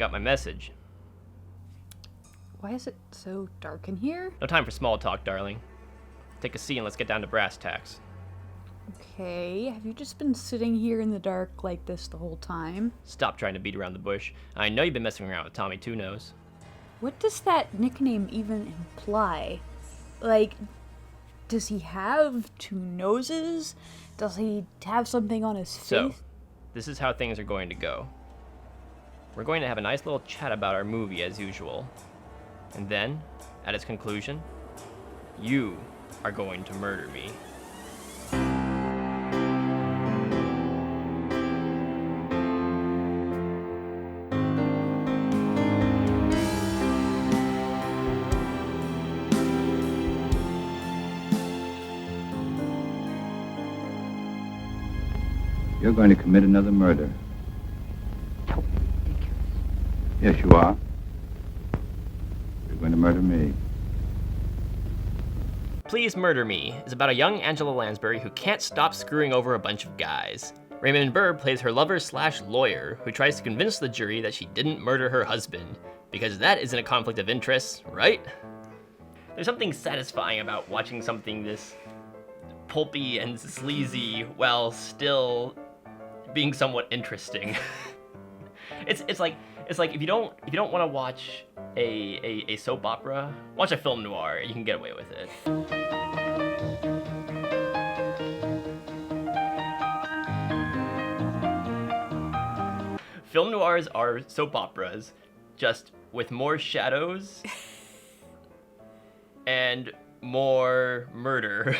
got my message. Why is it so dark in here? No time for small talk, darling. Take a seat and let's get down to brass tacks. Okay, have you just been sitting here in the dark like this the whole time? Stop trying to beat around the bush. I know you've been messing around with Tommy Two Nose. What does that nickname even imply? Like, does he have two noses? Does he have something on his face? So, this is how things are going to go. We're going to have a nice little chat about our movie as usual. And then, at its conclusion, you are going to murder me. You're going to commit another murder. Yes, you are. You're going to murder me. Please Murder Me is about a young Angela Lansbury who can't stop screwing over a bunch of guys. Raymond Burr plays her lover/lawyer who tries to convince the jury that she didn't murder her husband, because that isn't a conflict of interest, right? There's something satisfying about watching something this pulpy and sleazy while still being somewhat interesting. It's like if you don't want to watch a soap opera, watch a film noir. You can get away with it. Film noirs are soap operas, just with more shadows and more murder.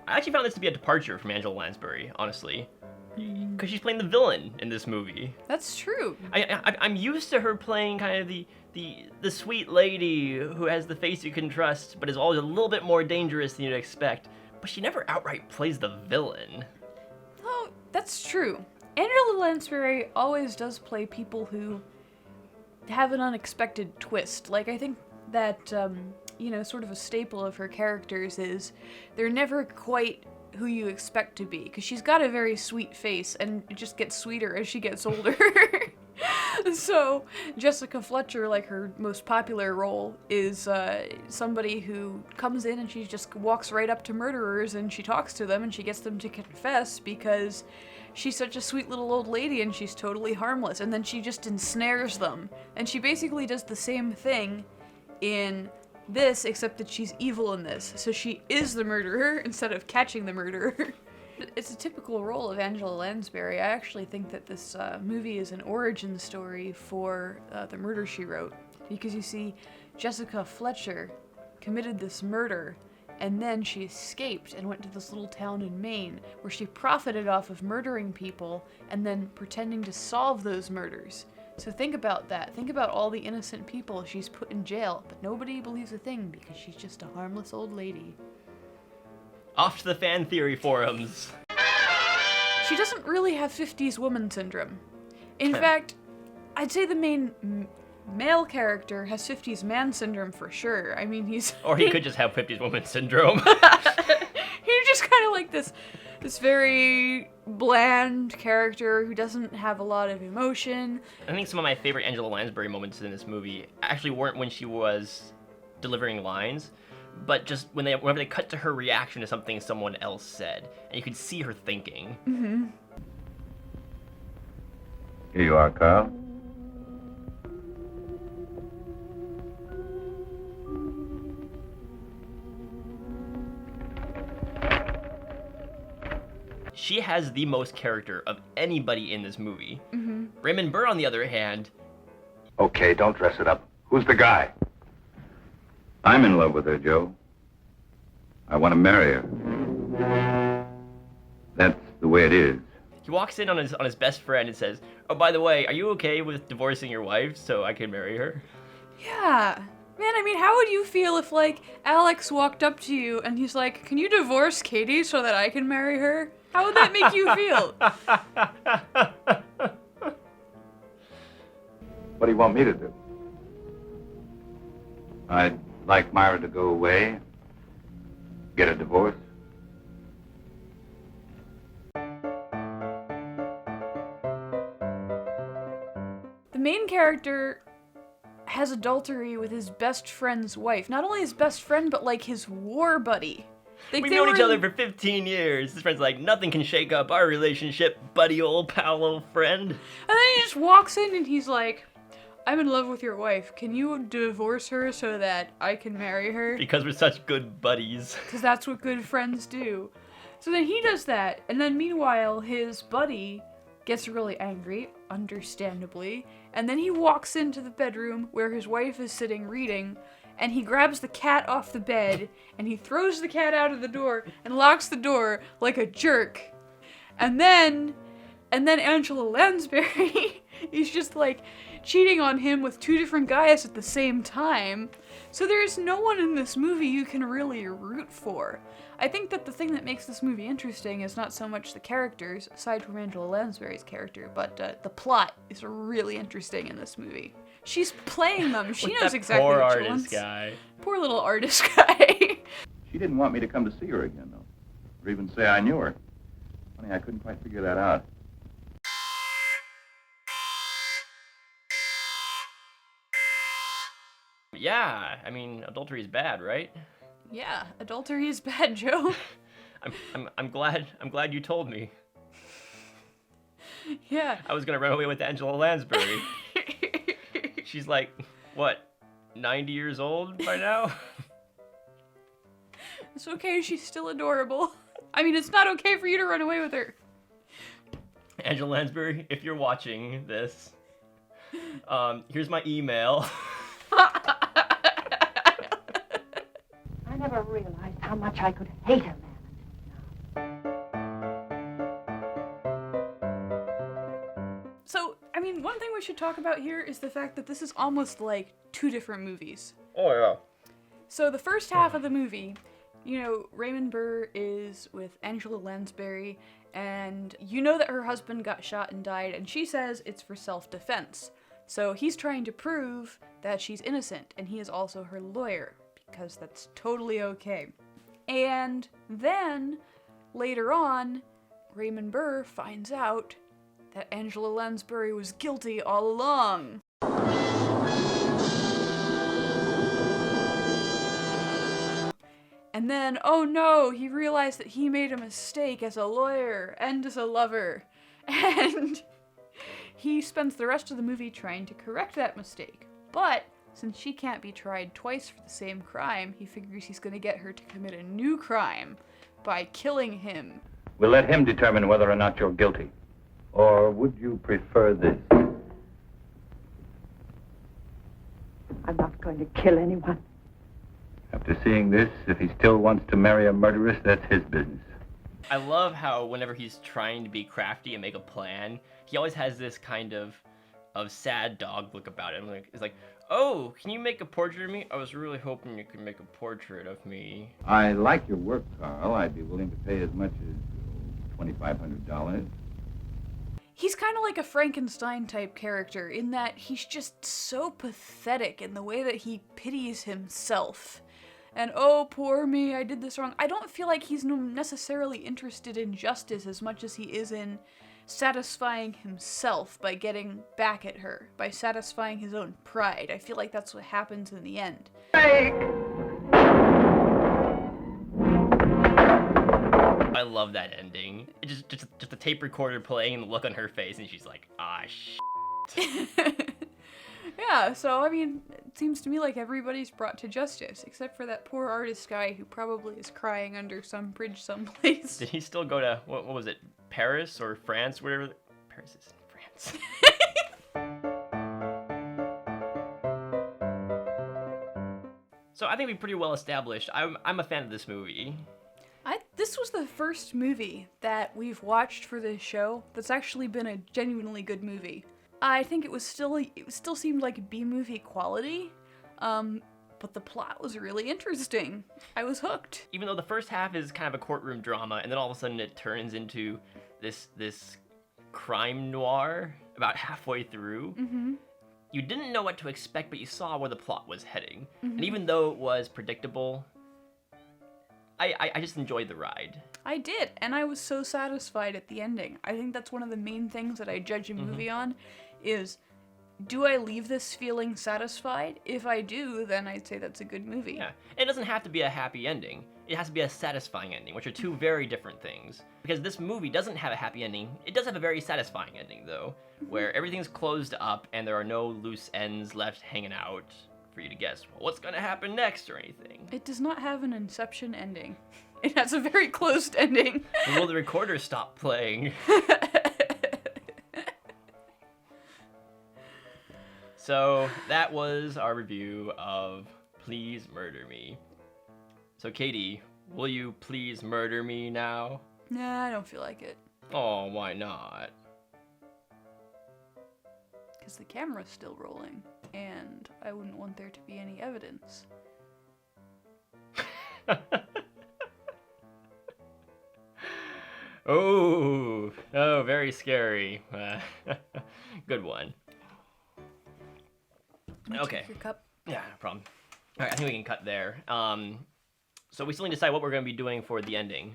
I actually found this to be a departure from Angela Lansbury, honestly, because she's playing the villain in this movie. That's true. I'm used to her playing kind of the sweet lady who has the face you can trust, but is always a little bit more dangerous than you'd expect. But she never outright plays the villain. Oh, that's true. Angela Lansbury always does play people who have an unexpected twist. Like, I think that, sort of a staple of her characters is they're never quite who you expect to be, because she's got a very sweet face, and it just gets sweeter as she gets older. So, Jessica Fletcher, like her most popular role, is somebody who comes in and she just walks right up to murderers and she talks to them and she gets them to confess because she's such a sweet little old lady and she's totally harmless, and then she just ensnares them. And she basically does the same thing in this, except that she's evil in this, so she is the murderer instead of catching the murderer. It's a typical role of Angela Lansbury. I actually think that this movie is an origin story for The Murder, She Wrote, because you see, Jessica Fletcher committed this murder, and then she escaped and went to this little town in Maine, where she profited off of murdering people and then pretending to solve those murders. So think about that. Think about all the innocent people she's put in jail, but nobody believes a thing because she's just a harmless old lady. Off to the fan theory forums. She doesn't really have 50s woman syndrome. In fact, I'd say the main male character has 50s man syndrome for sure. I mean, he's... Or he could just have 50s woman syndrome. He's just kind of like this very bland character who doesn't have a lot of emotion. I think some of my favorite Angela Lansbury moments in this movie actually weren't when she was delivering lines, but just whenever they cut to her reaction to something someone else said, and you could see her thinking. Mm-hmm. Here you are, Carl. She has the most character of anybody in this movie. Mm-hmm. Raymond Burr, on the other hand... Okay, don't dress it up. Who's the guy? I'm in love with her, Joe. I want to marry her. That's the way it is. He walks in on his best friend and says, "Oh, by the way, are you okay with divorcing your wife so I can marry her?" Yeah. Man, I mean, how would you feel if, like, Alex walked up to you and he's like, "Can you divorce Katie so that I can marry her?" How would that make you feel? What do you want me to do? I'd like Myra to go away Get a divorce? The main character has adultery with his best friend's wife. Not only his best friend, but like his war buddy. We've known each other for 15 years. His friend's like, nothing can shake up our relationship, buddy, old pal, old friend. And then he just walks in and he's like, I'm in love with your wife. Can you divorce her so that I can marry her? Because we're such good buddies. Because that's what good friends do. So then he does that, and then meanwhile, his buddy gets really angry, understandably, and then he walks into the bedroom where his wife is sitting reading, and he grabs the cat off the bed, and he throws the cat out of the door, and locks the door like a jerk. And then Angela Lansbury is just like cheating on him with two different guys at the same time. So there's no one in this movie you can really root for. I think that the thing that makes this movie interesting is not so much the characters, aside from Angela Lansbury's character, but the plot is really interesting in this movie. She's playing them. She knows exactly poor what she artist wants. guy. Poor little artist guy. She didn't want me to come to see her again, though. Or even say I knew her. Funny, I couldn't quite figure that out. Yeah, I mean, adultery is bad, right? Yeah, adultery is bad, Joe. I'm glad you told me. Yeah. I was gonna run away with Angela Lansbury. She's like, what, 90 years old by now? It's okay, she's still adorable. I mean, it's not okay for you to run away with her. Angela Lansbury, if you're watching this, here's my email. I never realized how much I could hate a man until now. So, I mean, one thing we should talk about here is the fact that this is almost like two different movies. Oh, yeah. So the first half of the movie, you know, Raymond Burr is with Angela Lansbury, and you know that her husband got shot and died, and she says it's for self-defense. So he's trying to prove that she's innocent, and he is also her lawyer, because that's totally okay. And then, later on, Raymond Burr finds out that Angela Lansbury was guilty all along. And then, oh no, he realized that he made a mistake as a lawyer and as a lover. And he spends the rest of the movie trying to correct that mistake. But since she can't be tried twice for the same crime, he figures he's going to get her to commit a new crime by killing him. We'll let him determine whether or not you're guilty. Or would you prefer this? I'm not going to kill anyone. After seeing this, if he still wants to marry a murderess, that's his business. I love how whenever he's trying to be crafty and make a plan, he always has this kind of sad dog look about it. It's like, oh, can you make a portrait of me? I was really hoping you could make a portrait of me. I like your work, Carl. I'd be willing to pay as much as $2,500. He's kind of like a Frankenstein type character in that he's just so pathetic in the way that he pities himself. And oh, poor me, I did this wrong. I don't feel like he's necessarily interested in justice as much as he is in satisfying himself by getting back at her, by satisfying his own pride. I feel like that's what happens in the end. I love that ending. It's just the tape recorder playing and the look on her face, and she's like, ah, shit. Yeah, so I mean, it seems to me like everybody's brought to justice, except for that poor artist guy who probably is crying under some bridge someplace. Did he still go to, what was it, Paris or France, whatever? Paris is in France. So I think we pretty well established, I'm a fan of this movie. This was the first movie that we've watched for this show that's actually been a genuinely good movie. I think it still seemed like B-movie quality, but the plot was really interesting. I was hooked. Even though the first half is kind of a courtroom drama, and then all of a sudden it turns into this crime noir about halfway through. Mm-hmm. You didn't know what to expect, but you saw where the plot was heading. Mm-hmm. And even though it was predictable, I just enjoyed the ride. I did, and I was so satisfied at the ending. I think that's one of the main things that I judge a movie on, is, do I leave this feeling satisfied? If I do, then I'd say that's a good movie. Yeah, it doesn't have to be a happy ending. It has to be a satisfying ending, which are two very different things. Because this movie doesn't have a happy ending. It does have a very satisfying ending, though, where everything's closed up and there are no loose ends left hanging out for you to guess, well, what's gonna happen next or anything. It does not have an Inception ending. It has a very closed ending. Will the recorder stop playing? So that was our review of Please Murder Me. So Katie, will you please murder me now? Nah, I don't feel like it. Oh, why not? Because the camera's still rolling, and I wouldn't want there to be any evidence. Oh, very scary. Good one. Okay. Take your cup. Yeah, no problem. All right, I think we can cut there. So we still need to decide what we're going to be doing for the ending.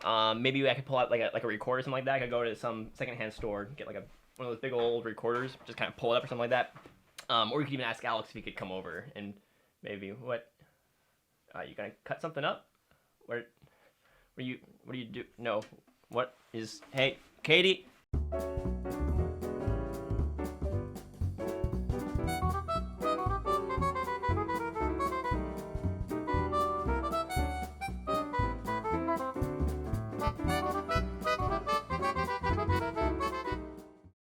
Maybe I could pull out like a recorder or something like that. I could go to some secondhand store, get like one of those big old recorders, just kind of pull it up or something like that. Or you could even ask Alex if he could come over and maybe what? You gonna cut something up? What do you do? No. What is? Hey, Katie.